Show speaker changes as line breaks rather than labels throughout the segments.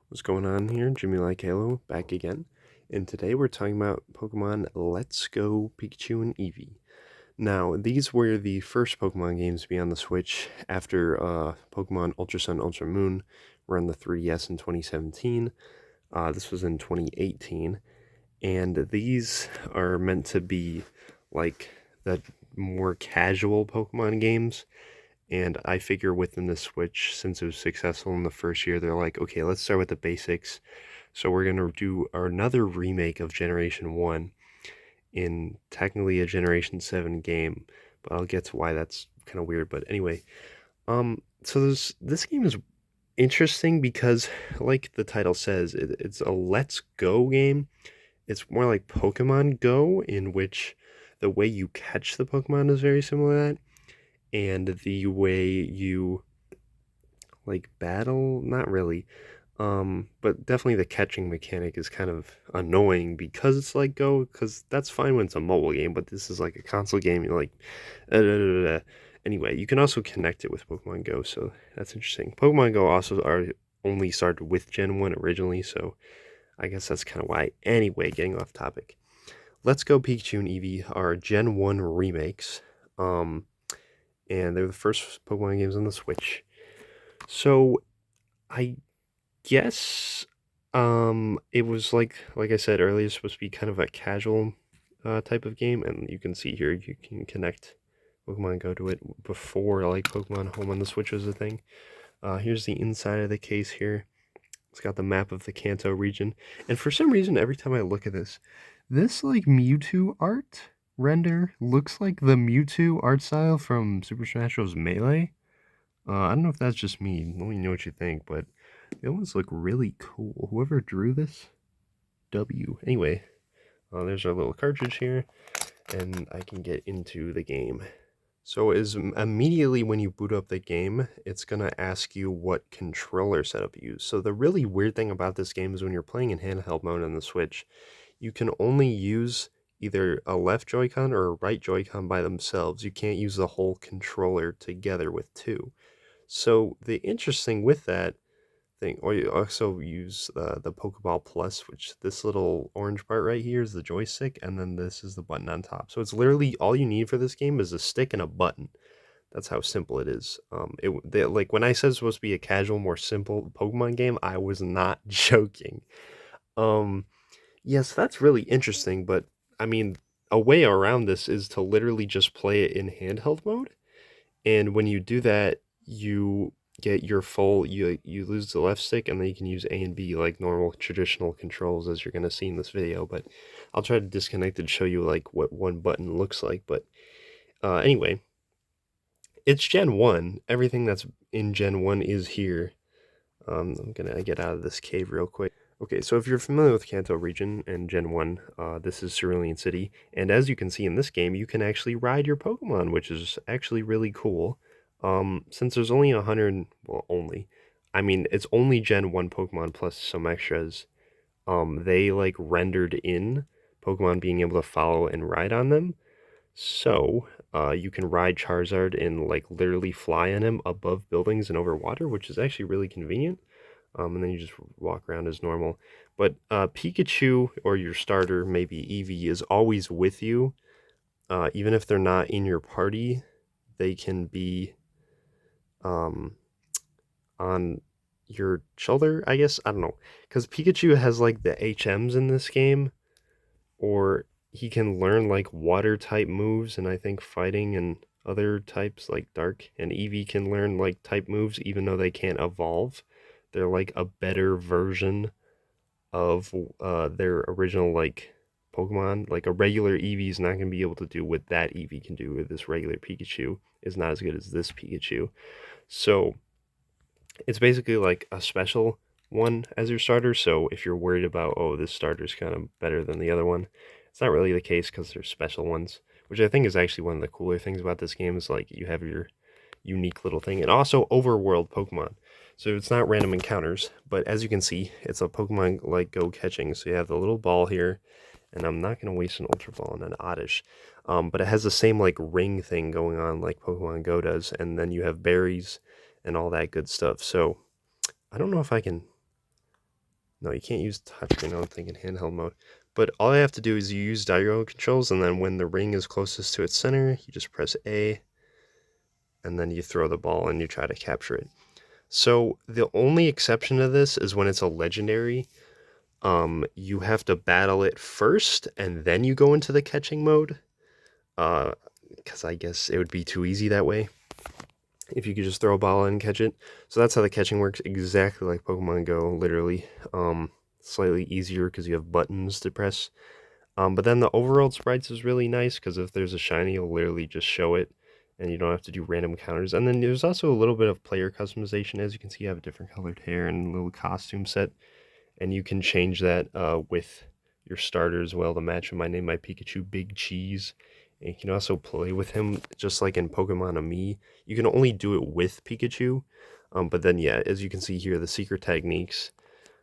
What's going on here? Jimmy Like Halo back again. And today we're talking about Pokemon Let's Go Pikachu and Eevee. Now, these were the first Pokemon games to be on the Switch after Pokemon Ultra Sun, Ultra Moon were on the 3DS in 2017. This was in 2018. And these are meant to be like the more casual Pokemon games. And I figure within the Switch, since it was successful in the first year, they're like, okay, let's start with the basics. So we're going to do another remake of Generation 1 in technically a Generation 7 game, but I'll get to why that's kind of weird. But anyway, so this game is interesting because, like the title says, it's a Let's Go game. It's more like Pokemon Go, in which the way you catch the Pokemon is very similar to that, and the way you like battle, not really. But definitely the catching mechanic is kind of annoying because it's like Go, because that's fine when it's a mobile game, but this is like a console game. You're like, da, da, da, da. Anyway, you can also connect it with Pokemon Go, so that's interesting. Pokemon Go also are only started with Gen 1 originally, so I guess that's kind of why. Anyway, getting off topic. Let's Go Pikachu and Eevee are Gen 1 remakes, and they're the first Pokemon games on the Switch. So I guess it was like I said earlier, it's supposed to be kind of a casual type of game, and you can see here you can connect Pokemon Go to it before like Pokemon Home on the Switch was a thing. Here's the inside of the case here. It's got the map of the Kanto region, and for some reason every time I look at this like Mewtwo art render looks like the Mewtwo art style from Super Smash Bros. Melee. I don't know if that's just me. Let me know what you think, but they almost look really cool. Whoever drew this, W. Anyway, there's our little cartridge here, and I can get into the game. So is immediately when you boot up the game, it's gonna ask you what controller setup you use. So the really weird thing about this game is when you're playing in handheld mode on the Switch, you can only use either a left Joy-Con or a right Joy-Con by themselves. You can't use the whole controller together with two. So the interesting with that thing, or you also use the Pokeball Plus, which this little orange part right here is the joystick, and then this is the button on top. So it's literally all you need for this game is a stick and a button. That's how simple it is. Like when I said it's supposed to be a casual, more simple Pokemon game, I was not joking. Um, yes, that's really interesting, but I mean, a way around this is to literally just play it in handheld mode, and when you do that, you get your full you lose the left stick, and then you can use A and B like normal traditional controls, as you're gonna see in this video. But I'll try to disconnect and show you like what one button looks like. But anyway, it's Gen 1. Everything that's in Gen 1 is here. I'm gonna get out of this cave real quick. Okay, so if you're familiar with Kanto region and Gen 1, this is Cerulean City, and as you can see in this game, you can actually ride your Pokemon, which is actually really cool. Since there's only 100, well, only, I mean, it's only Gen 1 Pokemon plus some extras, they, like, rendered in Pokemon being able to follow and ride on them, so, you can ride Charizard and, like, literally fly on him above buildings and over water, which is actually really convenient. And then you just walk around as normal. But Pikachu or your starter, maybe Eevee, is always with you. Even if they're not in your party, they can be um, on your shoulder, I guess. I don't know. Because Pikachu has like the HMs in this game, or he can learn like water type moves, and I think fighting and other types like dark, and Eevee can learn like type moves even though they can't evolve. They're like a better version of their original like Pokemon. Like a regular Eevee is not going to be able to do what that Eevee can do. With this regular Pikachu is not as good as this Pikachu. So it's basically like a special one as your starter. So if you're worried about, oh, this starter's kind of better than the other one, it's not really the case because they're special ones, which I think is actually one of the cooler things about this game is like you have your unique little thing, and also overworld Pokemon. So it's not random encounters, but as you can see, it's a Pokemon like Go catching. So you have the little ball here, and I'm not going to waste an Ultra Ball on an Oddish. But it has the same like ring thing going on like Pokemon Go does, and then you have berries and all that good stuff. So I don't know if I can No, you can't use touchscreen, I don't think, in handheld mode. But all I have to do is you use diagonal controls, and then when the ring is closest to its center, you just press A, and then you throw the ball and you try to capture it. So the only exception to this is when it's a legendary. You have to battle it first, and then you go into the catching mode. Because I guess it would be too easy that way if you could just throw a ball in and catch it. So that's how the catching works, exactly like Pokemon Go, literally. Slightly easier because you have buttons to press. But then the overworld sprites is really nice because if there's a shiny, it'll literally just show it, and you don't have to do random encounters. And then there's also a little bit of player customization. As you can see, you have a different colored hair and a little costume set, and you can change that with your starter as well to match him. I named my Pikachu Big Cheese. And you can also play with him just like in Pokemon Me. You can only do it with Pikachu. But then, yeah, as you can see here, the secret techniques.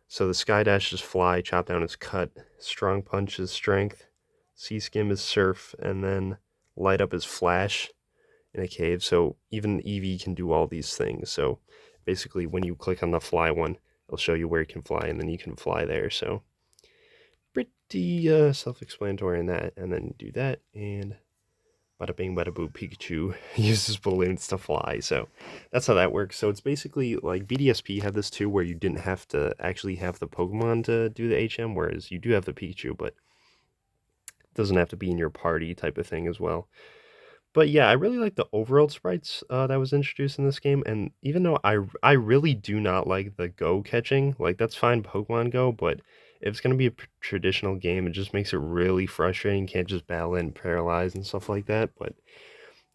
So the Sky Dash is fly, Chop Down is cut, Strong Punch is strength, Sea Skim is surf, and then Light Up is flash in a cave. So even Eevee can do all these things. So basically, when you click on the fly one, it'll show you where you can fly, and then you can fly there. So pretty self-explanatory in that. And then do that, and bada bing, bada boo, Pikachu uses balloons to fly. So that's how that works. So it's basically like BDSP had this too, where you didn't have to actually have the Pokemon to do the HM, whereas you do have the Pikachu, but it doesn't have to be in your party type of thing as well. But yeah, I really like the overworld sprites that was introduced in this game, and even though I really do not like the Go catching, like that's fine Pokemon Go, but if it's gonna be a traditional game, it just makes it really frustrating. You can't just battle and paralyze and stuff like that. But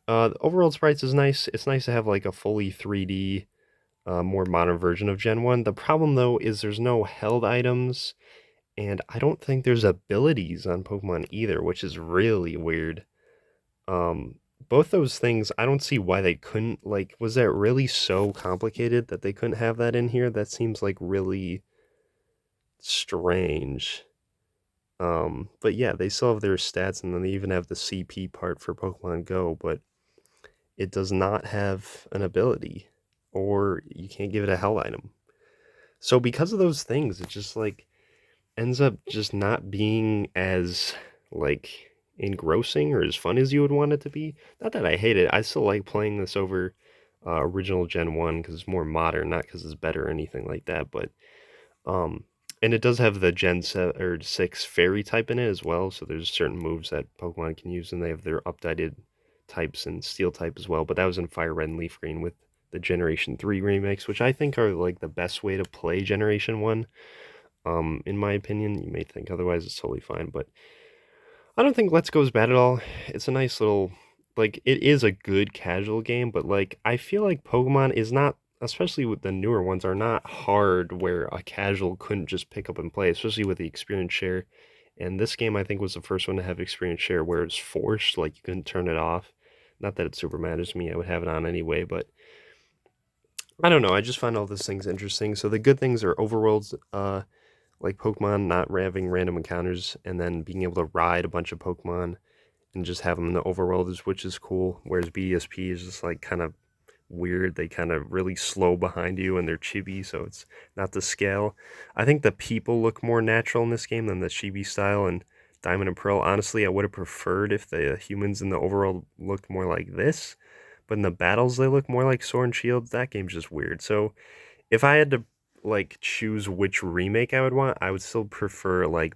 the overworld sprites is nice. It's nice to have like a fully 3D, more modern version of Gen 1. The problem though is there's no held items, and I don't think there's abilities on Pokemon either, which is really weird. Um, both those things, I don't see why they couldn't, like, was that really so complicated that they couldn't have that in here? That seems like really strange. But yeah, they still have their stats, and then they even have the CP part for Pokemon Go, but it does not have an ability, or you can't give it a hell item. So because of those things, it just like ends up just not being as like engrossing or as fun as you would want it to be. Not that I hate it. I still like playing this over original Gen 1 because it's more modern, not because it's better or anything like that. But um, and it does have the Gen 7 or 6 fairy type in it as well. So there's certain moves that Pokemon can use, and they have their updated types and steel type as well. But that was in Fire Red and Leaf Green with the Generation 3 remakes, which I think are like the best way to play Generation 1. In my opinion, you may think otherwise, it's totally fine, but I don't think Let's Go is bad at all. It's a nice little, like, it is a good casual game, but like, I feel like Pokemon is not, especially with the newer ones, are not hard where a casual couldn't just pick up and play, especially with the experience share. And this game, I think, was the first one to have experience share where it's forced, like, you couldn't turn it off. Not that it super matters to me, I would have it on anyway, but I don't know. I just find all these things interesting. So the good things are overworlds, like Pokemon not having random encounters, and then being able to ride a bunch of Pokemon and just have them in the overworld, which is cool. Whereas BDSP is just like kind of weird. They kind of really slow behind you, and they're chibi, so it's not the scale. I think the people look more natural in this game than the chibi style and Diamond and Pearl. Honestly, I would have preferred if the humans in the overworld looked more like this, but in the battles they look more like Sword and Shield. That game's just weird. So if I had to like choose which remake I would want, I would still prefer like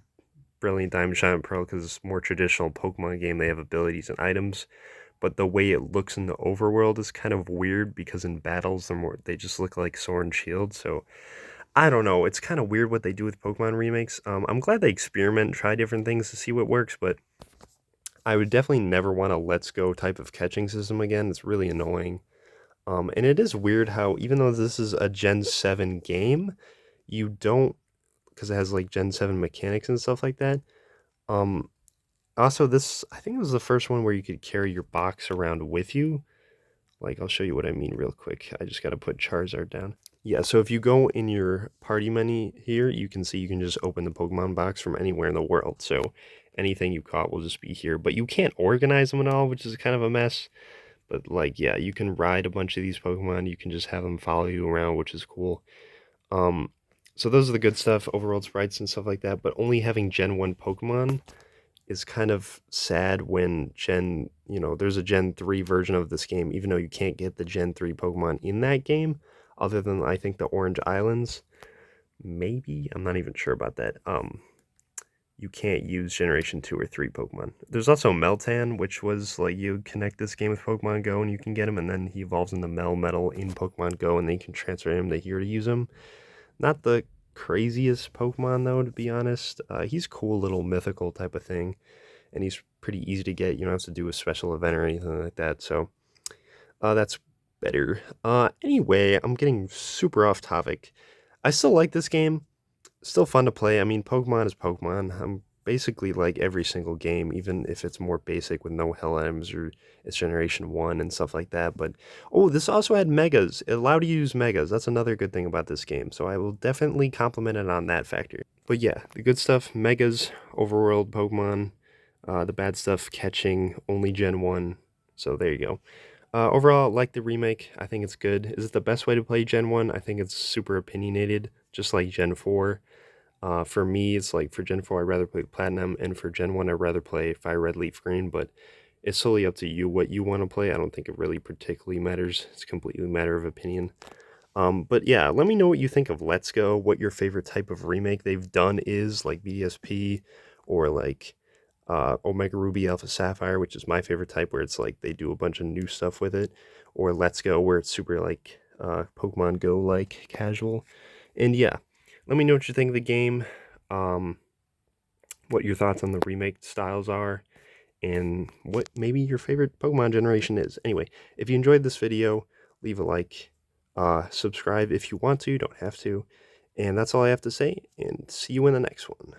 Brilliant Diamond Shining Pearl because it's more traditional Pokemon game. They have abilities and items, but the way it looks in the overworld is kind of weird because in battles they just look like Sword and Shield. So I don't know. It's kind of weird what they do with Pokemon remakes. I'm glad they experiment and try different things to see what works, but I would definitely never want a Let's Go type of catching system again. It's really annoying. And it is weird how even though this is a Gen 7 game, you don't, because it has like Gen 7 mechanics and stuff like that. Um, Also, this, I think it was the first one where you could carry your box around with you. Like, I'll show you what I mean real quick. I just got to put Charizard down. Yeah, so if you go in your party menu here, you can see you can just open the Pokemon box from anywhere in the world. So anything you caught will just be here. But you can't organize them at all, which is kind of a mess. But, like, yeah, you can ride a bunch of these Pokemon. You can just have them follow you around, which is cool. Um, So those are the good stuff, overworld sprites and stuff like that, but only having Gen 1 Pokemon is kind of sad when there's a Gen 3 version of this game, even though you can't get the Gen 3 Pokemon in that game, other than I think the Orange Islands. Maybe? I'm not even sure about that. You can't use Generation 2 or 3 Pokemon. There's also Meltan, which was like you connect this game with Pokemon Go and you can get him, and then he evolves into Melmetal in Pokemon Go, and then you can transfer him to here to use him. Not the craziest Pokemon, though, to be honest. He's cool little mythical type of thing, and he's pretty easy to get. You don't have to do a special event or anything like that, so that's better. Anyway, I'm getting super off topic. I still like this game. Still fun to play. I mean, Pokemon is Pokemon. I'm basically like every single game, even if it's more basic with no hell items or it's Generation 1 and stuff like that. But, oh, this also had Megas. It allowed you to use Megas. That's another good thing about this game. So I will definitely compliment it on that factor. But yeah, the good stuff, Megas, Overworld Pokemon. The bad stuff, catching only Gen 1. So there you go. Overall, like the remake. I think it's good. Is it the best way to play Gen 1? I think it's super opinionated, just like Gen 4. For me, it's like for Gen 4, I'd rather play Platinum, and for Gen 1, I'd rather play Fire Red Leaf Green, but it's solely up to you what you want to play. I don't think it really particularly matters. It's completely a matter of opinion. But yeah, let me know what you think of Let's Go, what your favorite type of remake they've done is, like BDSP or like Omega Ruby Alpha Sapphire, which is my favorite type, where it's like they do a bunch of new stuff with it, or Let's Go, where it's super like Pokemon Go like casual. And yeah, let me know what you think of the game, um, what your thoughts on the remake styles are, and what maybe your favorite Pokemon generation is. Anyway, if you enjoyed this video, leave a like, subscribe if you want to, you don't have to. And that's all I have to say, and see you in the next one.